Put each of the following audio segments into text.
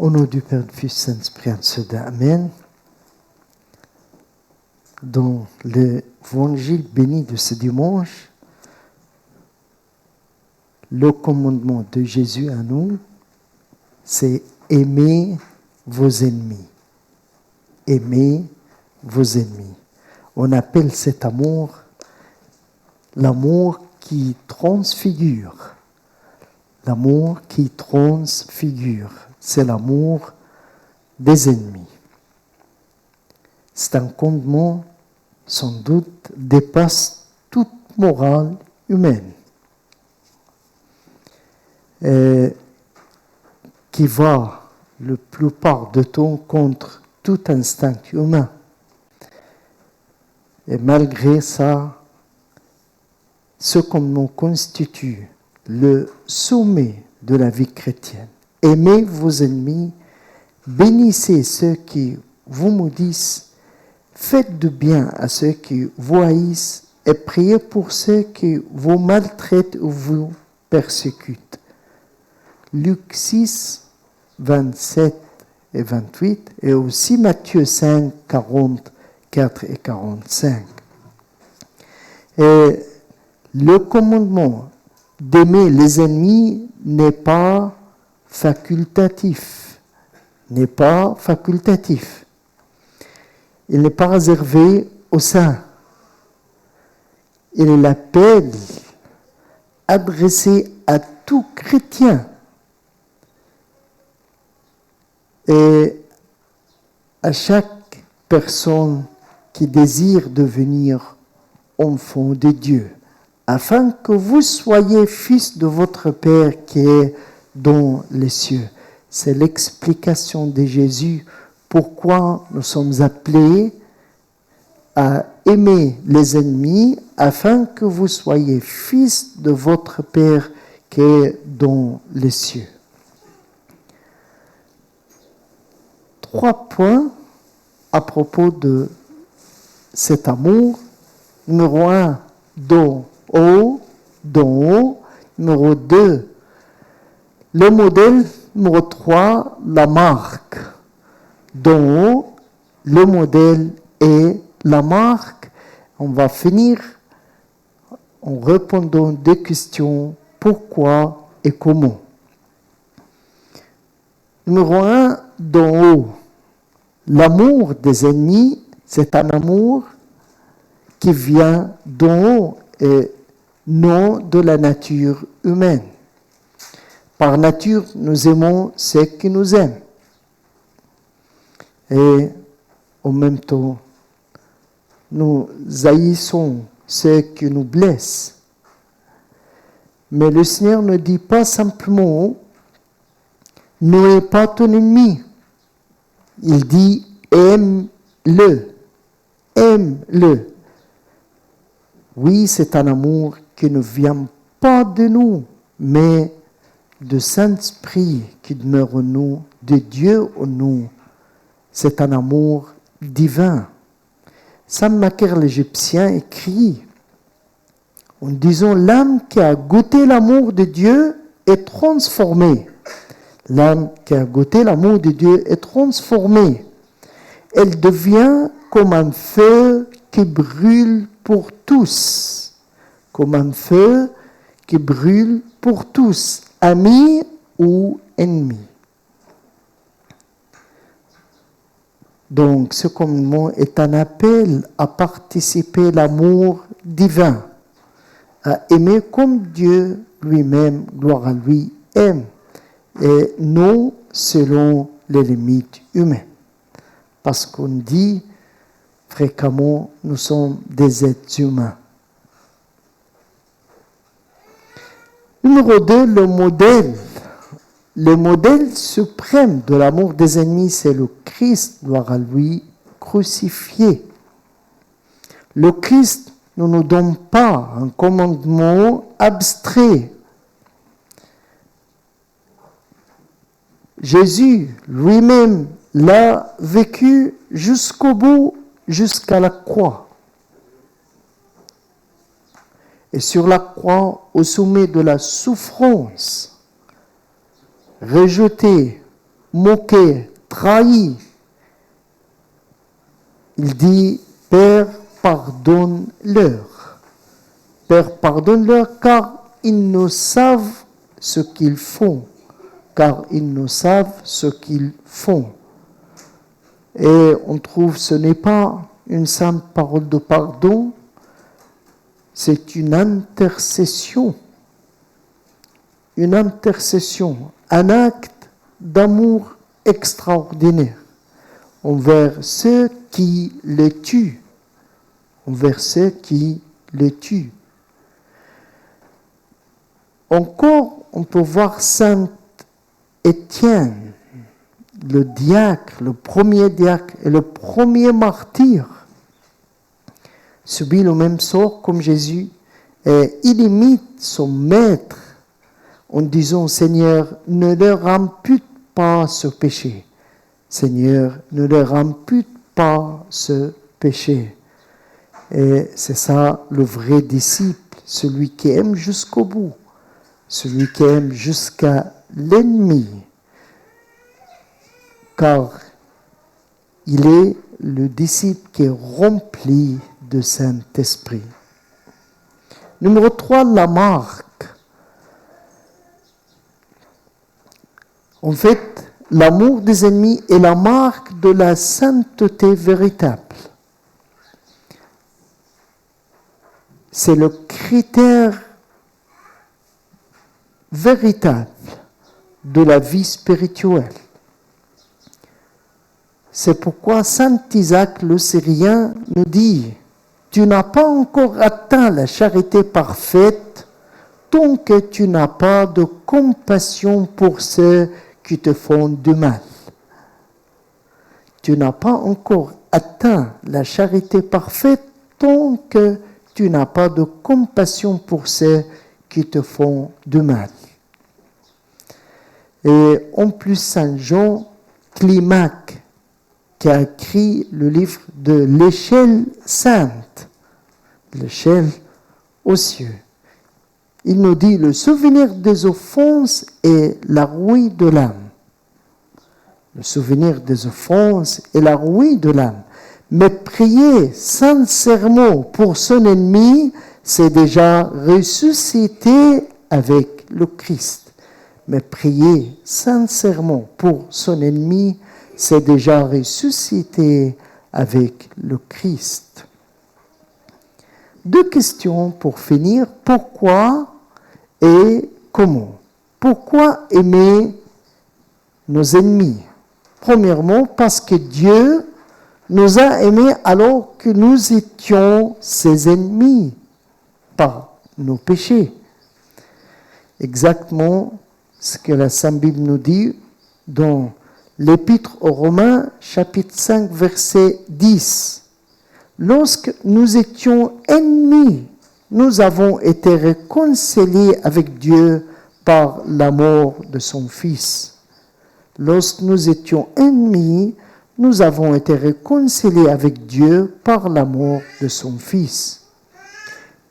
Au nom du Père, du Fils, Saint-Esprit, Amen. Dans l'évangile béni de ce dimanche, le commandement de Jésus à nous, c'est aimer vos ennemis. Aimer vos ennemis. On appelle cet amour l'amour qui transfigure. L'amour qui transfigure. C'est l'amour des ennemis. C'est un commandement, sans doute, dépasse toute morale humaine. Et qui va, la plupart du temps, contre tout instinct humain. Et malgré ça, ce commandement constitue le sommet de la vie chrétienne. Aimez vos ennemis, bénissez ceux qui vous maudissent, faites du bien à ceux qui vous haïssent et priez pour ceux qui vous maltraitent ou vous persécutent. Luc 6, 27 et 28 et aussi Matthieu 5, 44 et 45. Et le commandement d'aimer les ennemis n'est pas facultatif. Il n'est pas réservé aux saints. Il est l'appel adressé à tout chrétien et à chaque personne qui désire devenir enfant de Dieu, afin que vous soyez fils de votre Père qui est dans les cieux. C'est l'explication de Jésus pourquoi nous sommes appelés à aimer les ennemis, afin que vous soyez fils de votre Père qui est dans les cieux. 3 points à propos de cet amour. Numéro 1, don haut. Numéro 2, le modèle. Numéro 3, la marque. Don haut, le modèle et la marque. On va finir en répondant des questions pourquoi et comment. Numéro 1, don haut. L'amour des ennemis, c'est un amour qui vient d'en haut et non de la nature humaine. Par nature, nous aimons ceux qui nous aiment. Et en même temps, nous haïssons ceux qui nous blessent. Mais le Seigneur ne dit pas simplement « n'aie pas ton ennemi ». Il dit « aime-le ». Aime-le. Oui, c'est un amour qui ne vient pas de nous, mais de Saint-Esprit qui demeure en nous, de Dieu en nous. C'est un amour divin. Saint Macaire l'Égyptien écrit en disant « l'âme qui a goûté l'amour de Dieu est transformée ». L'âme qui a goûté l'amour de Dieu est transformée. Elle devient comme un feu qui brûle pour tous. Comme un feu qui brûle pour tous, amis ou ennemis. Donc, ce commandement est un appel à participer à l'amour divin, à aimer comme Dieu lui-même, gloire à lui, aime, et non selon les limites humaines. Parce qu'on dit fréquemment, nous sommes des êtres humains. Numéro 2, le modèle. Le modèle suprême de l'amour des ennemis, c'est le Christ, gloire à lui, crucifié. Le Christ ne nous donne pas un commandement abstrait. Jésus lui-même l'a vécu jusqu'au bout, jusqu'à la croix. Et sur la croix, au sommet de la souffrance, rejeté moqué, trahi. Il dit, Père, pardonne-leur. Père, pardonne-leur car ils ne savent ce qu'ils font. Car ils ne savent ce qu'ils font. Et on trouve ce n'est pas une simple parole de pardon, c'est une intercession. Une intercession, un acte d'amour extraordinaire envers ceux qui les tuent. Envers ceux qui les tuent. Encore, on peut voir Saint Étienne, le diacre, le premier diacre et le premier martyr, subit le même sort comme Jésus et il imite son maître en disant, Seigneur, ne leur impute pas ce péché. Seigneur, ne leur impute pas ce péché. Et c'est ça le vrai disciple, celui qui aime jusqu'au bout, celui qui aime jusqu'à l'ennemi, car il est le disciple qui est rempli de Saint-Esprit. Numéro 3, la marque. En fait, l'amour des ennemis est la marque de la sainteté véritable. C'est le critère véritable de la vie spirituelle. C'est pourquoi saint Isaac le Syrien nous dit, tu n'as pas encore atteint la charité parfaite tant que tu n'as pas de compassion pour ceux qui te font du mal. Tu n'as pas encore atteint la charité parfaite tant que tu n'as pas de compassion pour ceux qui te font du mal. Et en plus, Saint Jean Climac, qui a écrit le livre de l'échelle sainte, l'échelle aux cieux, il nous dit, le souvenir des offenses est la ruine de l'âme. Le souvenir des offenses est la ruine de l'âme. Mais prier sincèrement pour son ennemi, c'est déjà ressusciter avec le Christ. Mais prier sincèrement pour son ennemi, c'est déjà ressusciter avec le Christ. 2 questions pour finir. Pourquoi et comment? Pourquoi aimer nos ennemis? Premièrement, parce que Dieu nous a aimés alors que nous étions ses ennemis par nos péchés. Exactement ce que la Sainte Bible nous dit dans l'Épître aux Romains, chapitre 5, verset 10. Lorsque nous étions ennemis, nous avons été réconciliés avec Dieu par la mort de son Fils. Lorsque nous étions ennemis, nous avons été réconciliés avec Dieu par la mort de son Fils.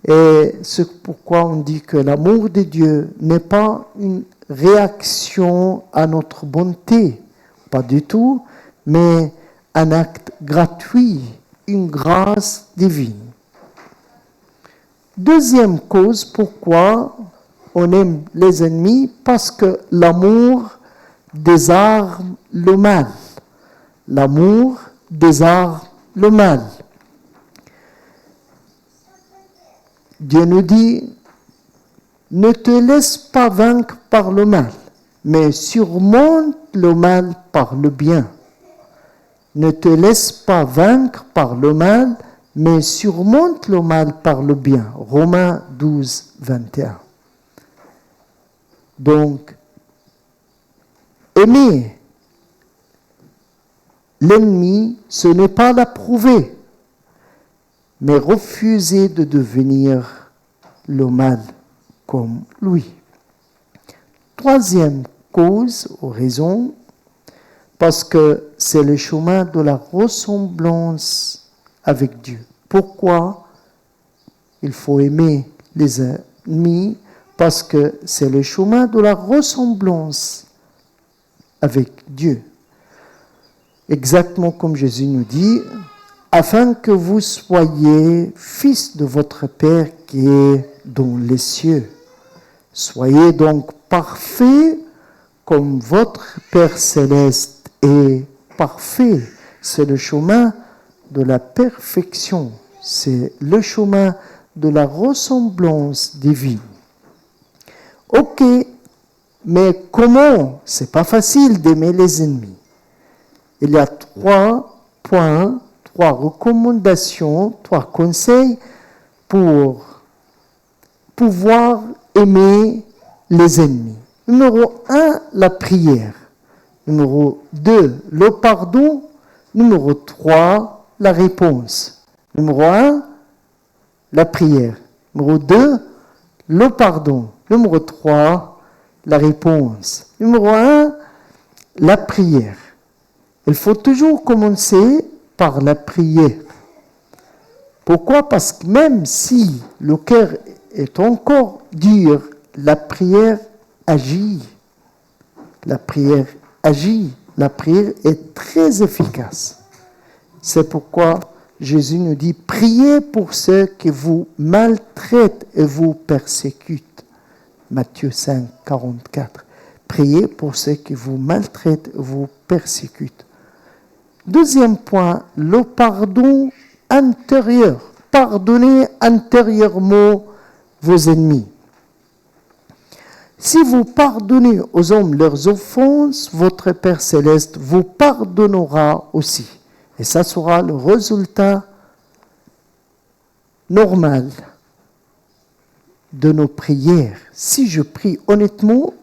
Et c'est pourquoi on dit que l'amour de Dieu n'est pas une réaction à notre bonté, pas du tout, mais un acte gratuit, une grâce divine. Deuxième cause pourquoi on aime les ennemis, parce que l'amour désarme le mal. L'amour désarme le mal. Dieu nous dit, ne te laisse pas vaincre par le mal, mais surmonte le mal par le bien. Ne te laisse pas vaincre par le mal, mais surmonte le mal par le bien. Romains 12, 21. Donc, aimer l'ennemi, ce n'est pas l'approuver, mais refuser de devenir le mal comme lui. Troisième cause ou raison, parce que c'est le chemin de la ressemblance avec Dieu. Pourquoi il faut aimer les ennemis? Parce que c'est le chemin de la ressemblance avec Dieu. Exactement comme Jésus nous dit, afin que vous soyez fils de votre Père qui est dans les cieux. Soyez donc parfaits comme votre Père céleste est parfait. C'est le chemin de la perfection. C'est le chemin de la ressemblance divine. Ok, mais comment? C'est pas facile d'aimer les ennemis. Il y a 3 points, 3 recommandations, 3 conseils pour pouvoir aimer les ennemis. Numéro 1, la prière. Numéro 2, le pardon. Numéro 3, la réponse. Numéro 1, la prière. Numéro 2, le pardon. Numéro 3, la réponse. Numéro 1, la prière. Il faut toujours commencer par la prière. Pourquoi? Parce que même si le cœur est encore dur, la prière agit. La prière agit. La prière est très efficace. C'est pourquoi Jésus nous dit, priez pour ceux qui vous maltraitent et vous persécutent. Matthieu 5, 44. Priez pour ceux qui vous maltraitent et vous persécutent. Deuxième point, le pardon intérieur. Pardonnez intérieurement vos ennemis. Si vous pardonnez aux hommes leurs offenses, votre Père céleste vous pardonnera aussi. Et ça sera le résultat normal de nos prières. Si je prie honnêtement,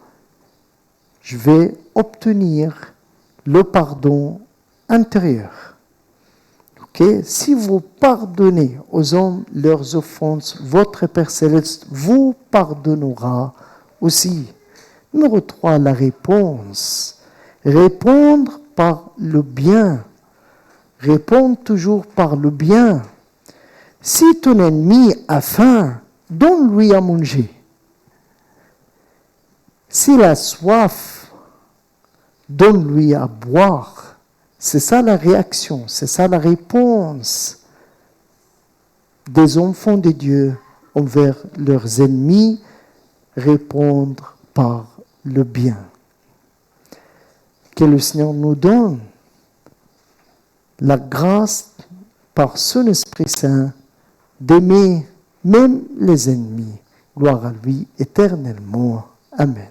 je vais obtenir le pardon intérieur. Okay? Si vous pardonnez aux hommes leurs offenses, votre Père céleste vous pardonnera aussi. Numéro 3, la réponse. Répondre par le bien. Répondre toujours par le bien. Si ton ennemi a faim, donne-lui à manger. S'il a soif, donne-lui à boire. C'est ça la réaction, c'est ça la réponse des enfants de Dieu envers leurs ennemis, répondre par le bien. Que le Seigneur nous donne la grâce par son Esprit Saint d'aimer même les ennemis. Gloire à lui éternellement. Amen.